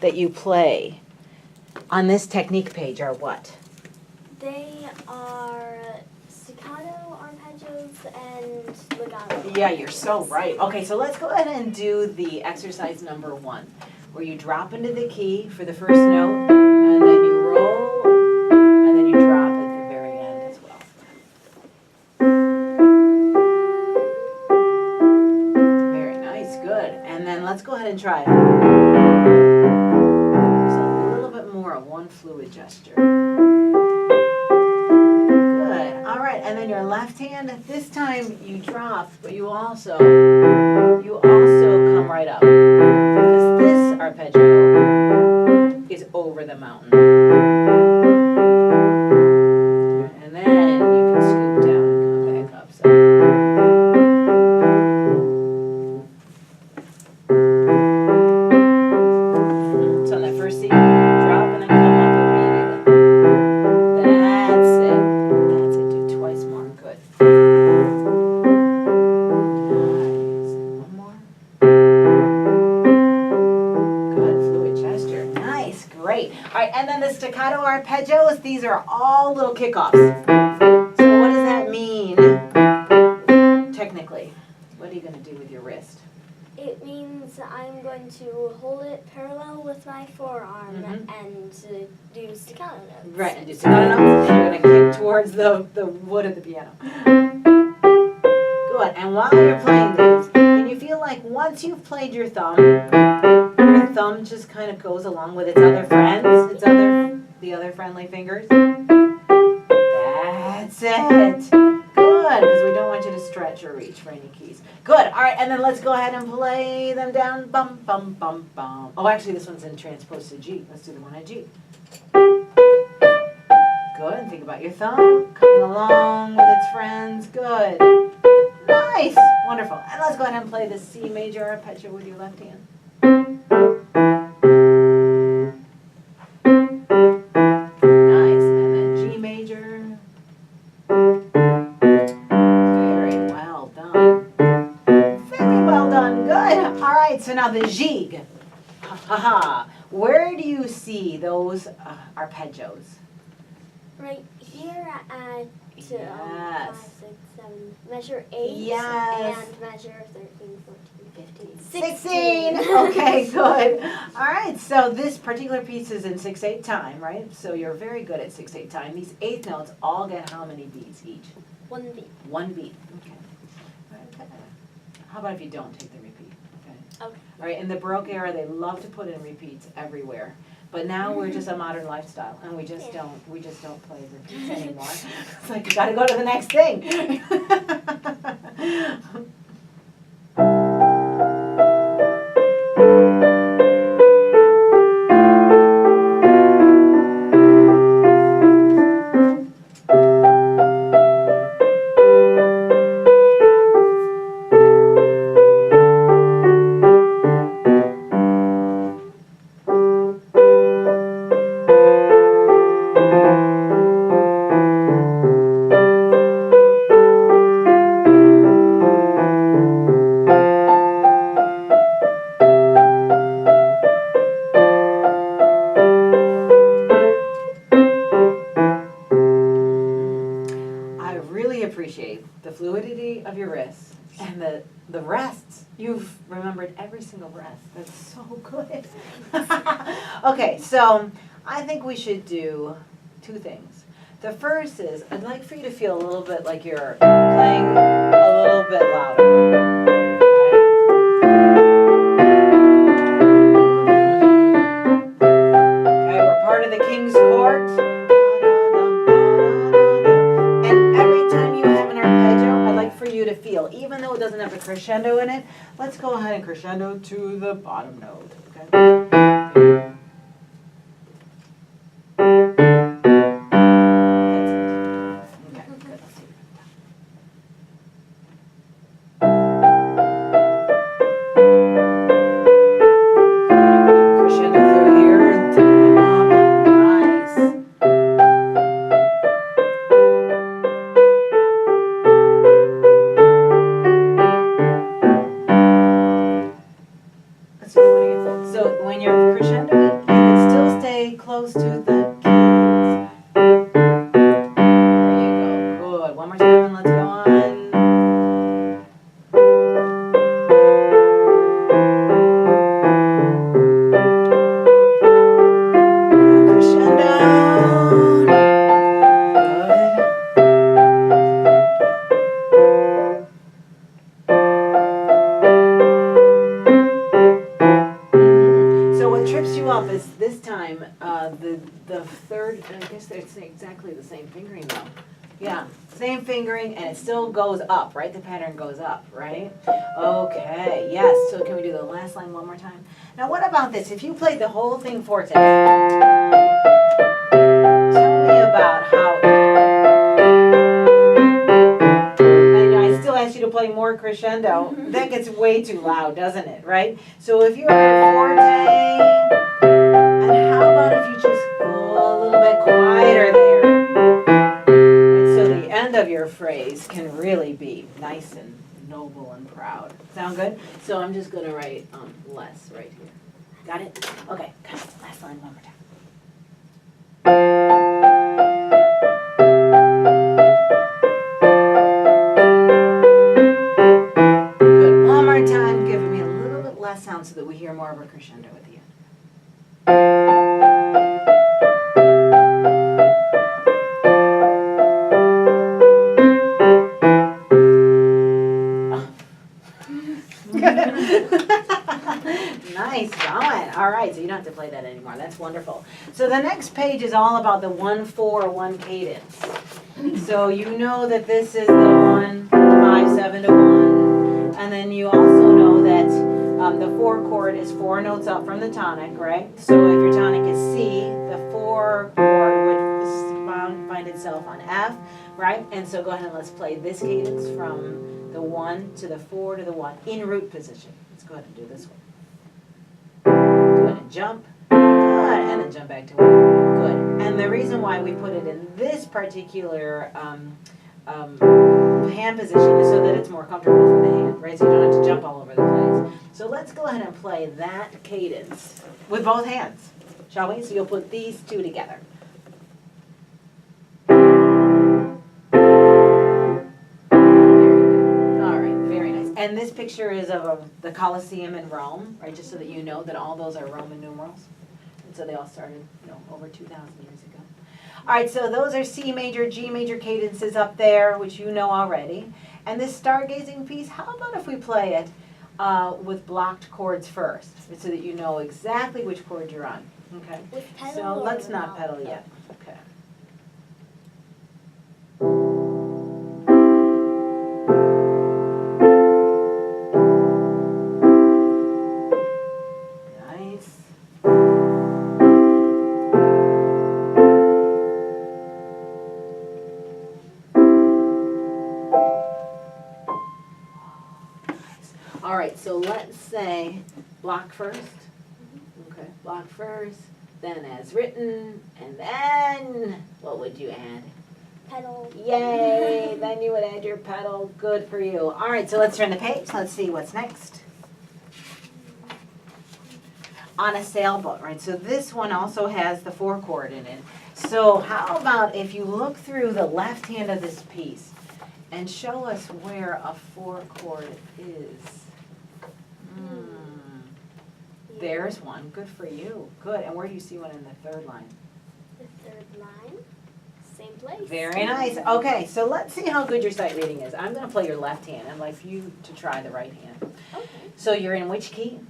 that you play on this technique page are what? They are staccato, arpeggios, and legato. Yeah, you're so right. Okay, so let's go ahead and do the exercise number 1, where you drop into the key for the first note, and then you roll, and then you drop at the very end as well. Very nice, good. And then let's go ahead and try it. Just a little bit more of one fluid gesture. And then your left hand, this time you drop, but you also come right up. Because this arpeggio is over the mountain. And then you can scoop down and come back up. So on that first C, drop and then come up immediately. That's it. And then the staccato arpeggios, these are all little kickoffs. So what does that mean technically? What are you going to do with your wrist? It means I'm going to hold it parallel with my forearm and do staccato notes. Right, and do staccato notes, and you're going to kick towards the wood of the piano. Good, and while you're playing these, can you feel like once you've played your thumb just kind of goes along with its other friends, the other friendly fingers? That's it. Good, because we don't want you to stretch or reach for any keys. Good, all right, and then let's go ahead and play them down. Bum, bum, bum, bum. Oh, actually, this one's in transposed to G. Let's do the one in G. Good, and think about your thumb coming along with its friends. Good. Nice, wonderful. And let's go ahead and play the C major arpeggio with your left hand. Nice, and then G major. Very well done. Very well done, good. All right, so now the Gigue. Ha. Where do you see those arpeggios? Right here at Yes. 5, 6, 7, measure 8, Yes. and measure 13, 14, 15, 16. Okay, good. All right, so this particular piece is in 6/8 time, right? So you're very good at 6/8 time. These eighth notes all get how many beats each? 1 beat. 1 beat. Okay. How about if you don't take the repeat? Okay. Okay. All right, in the Baroque era, they love to put in repeats everywhere. But now we're just a modern lifestyle, and we just don't play repeats anymore. It's like you got to go to the next thing. Appreciate the fluidity of your wrists and the rests. You've remembered every single rest. That's so good. Okay, so I think we should do 2 things. The first is I'd like for you to feel a little bit like you're playing a little bit louder. Okay, we're part of the King's Court. For you to feel, even though it doesn't have a crescendo in it, let's go ahead and crescendo to the bottom note. Okay. So what trips you up is this time, the third, I guess it's exactly the same fingering though. Yeah, same fingering, and it still goes up, right? The pattern goes up, right? Okay, yes, so can we do the last line one more time? Now what about this? If you played the whole thing forte, tell me about how, and I still ask you to play more crescendo. That gets way too loud, doesn't it, right? So if you have forte, and how about if you just go a little bit quieter there? So the end of your phrase can really be nice and noble and proud. Sound good? So I'm just gonna write less right here. Got it? Okay, got it. Last line one more time. Good. One more time, giving me a little bit less sound so that we hear more of a crescendo at the end. Nice going. All right, so you don't have to play that anymore. That's wonderful. So the next page is all about the 1-4-1 cadence. So you know that this is the 1-5-7 to 1, and then you also know that the 4 chord is 4 notes up from the tonic, right? So if your tonic is C, the 4 chord would find itself on F, right? And so go ahead and let's play this cadence from the 1 to the 4 to the 1 in root position. Let's go ahead and do this one. Go ahead and jump. Good. And then jump back to 1. Good. And the reason why we put it in this particular hand position is so that it's more comfortable for the hand, right? So you don't have to jump all over the place. So let's go ahead and play that cadence with both hands, shall we? So you'll put these two together. And this picture is of the Colosseum in Rome, right? Just so that you know that all those are Roman numerals. And so they all started, over 2,000 years ago. All right, so those are C major, G major cadences up there, which you know already. And this stargazing piece, how about if we play it with blocked chords first, so that you know exactly which chord you're on, okay? With pedal so or let's not without? pedal yet, okay. All right, so let's say block first. Okay, block first, then as written, and then what would you add? Pedal. Yay, then you would add your pedal. Good for you. All right, so let's turn the page. Let's see what's next. On a sailboat, right? So this one also has the 4 chord in it. So how about if you look through the left hand of this piece and show us where a 4 chord is. There's one. Good for you. Good. And where do you see one in the 3rd line? The 3rd line, same place. Very nice. Okay, so let's see how good your sight reading is. I'm going to play your left hand. I'd like you to try the right hand. Okay. So you're in which key?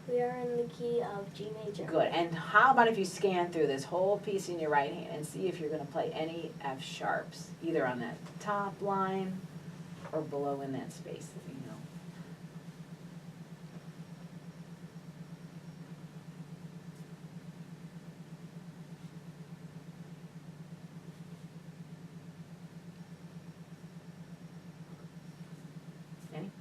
We are in the key of G major. Good. And how about if you scan through this whole piece in your right hand and see if you're going to play any F sharps, either on that top line or below in that space that you know. Any?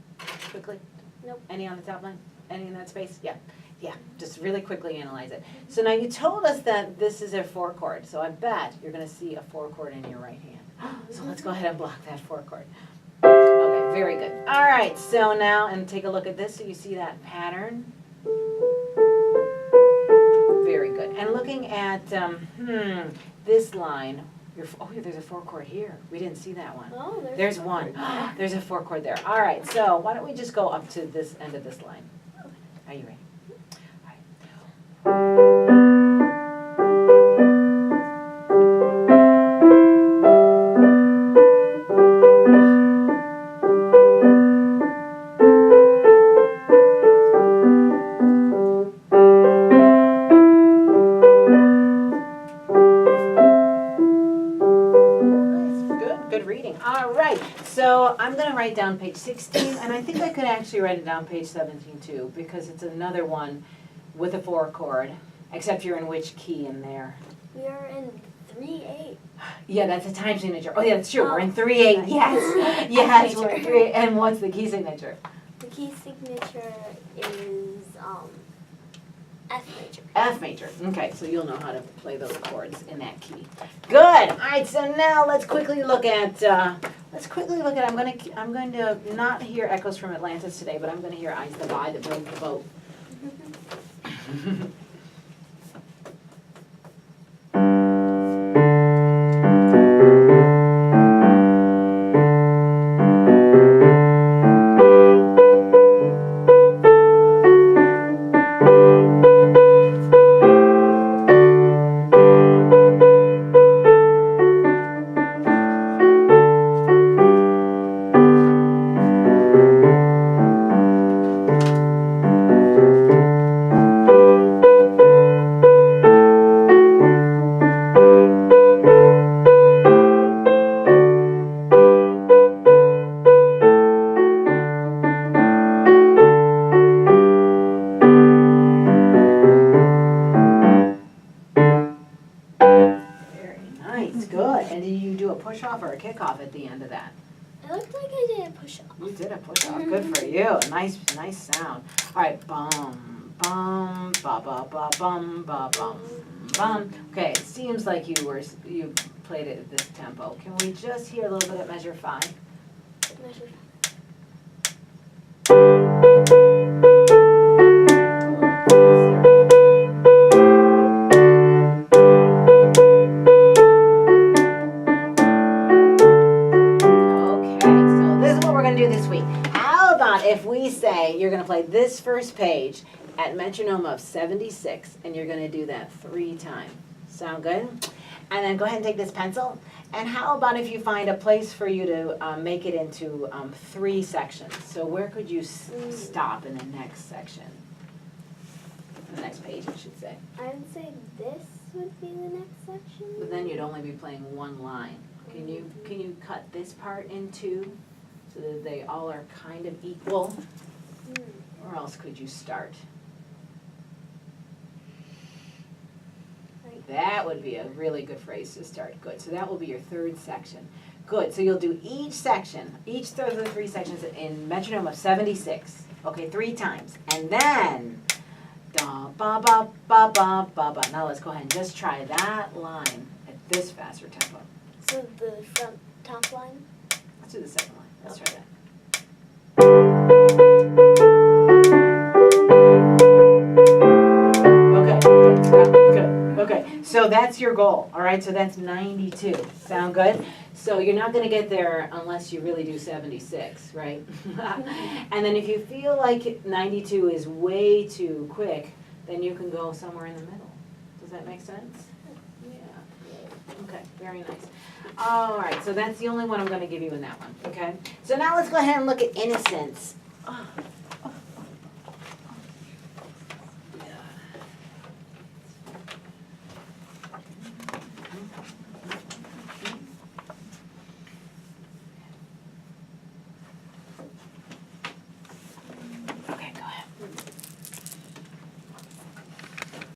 Quickly? Nope. Any on the top line? Any in that space? Yeah. Yeah, just really quickly analyze it. So now you told us that this is a 4 chord, so I bet you're going to see a 4 chord in your right hand. So let's go ahead and block that 4 chord. Okay, very good. All right, so now, and take a look at this so you see that pattern. Very good. And looking at this line, there's a 4 chord here. We didn't see that one. Oh, There's one. There's a 4 chord there. All right, so why don't we just go up to this end of this line? Are you ready? All right. so I'm gonna write down page 16, and I think I could actually write it down page 17 too, because it's another one with a 4 chord, except you're in which key in there? We are in 3/8. Yeah, that's a time signature. Oh yeah, that's true, we're in 3/8, Nice. yes, yes, we're in 3/8, and what's the key signature? The key signature is F major. F major. Okay, so you'll know how to play those chords in that key. Good. All right. So now let's quickly look at. I'm going to not hear echoes from Atlantis today, but I'm going to hear Eyes the Buy that broke the boat. Push-off or a kickoff at the end of that? It looked like I did a push-off. You did a push-off. Good for you. Nice sound. All right, bum, bum, ba ba ba bum, ba bum, bum. Okay, it seems like you played it at this tempo. Can we just hear a little bit at measure 5? Measure 5. If we say you're going to play this first page at metronome of 76, and you're going to do that 3 times. Sound good? And then go ahead and take this pencil. And how about if you find a place for you to make it into 3 sections? So where could you stop in the next section? The next page, I should say. I would say this would be the next section. But then you'd only be playing 1 line. Can you cut this part in 2? So that they all are kind of equal? Or else could you start? That would be a really good phrase to start. Good. So that will be your 3rd section. Good. So you'll do each section, each of the 3 sections in metronome of 76. Okay, 3 times. And then, da ba ba ba ba ba ba. Now let's go ahead and just try that line at this faster tempo. So the front top line? Let's do the second line. Let's try that. Okay, good. Okay, so that's your goal, all right? So that's 92. Sound good? So you're not going to get there unless you really do 76, right? And then if you feel like 92 is way too quick, then you can go somewhere in the middle. Does that make sense? Yeah. Okay, very nice. All right, so that's the only one I'm going to give you in that one, okay? So now let's go ahead and look at innocence. Oh,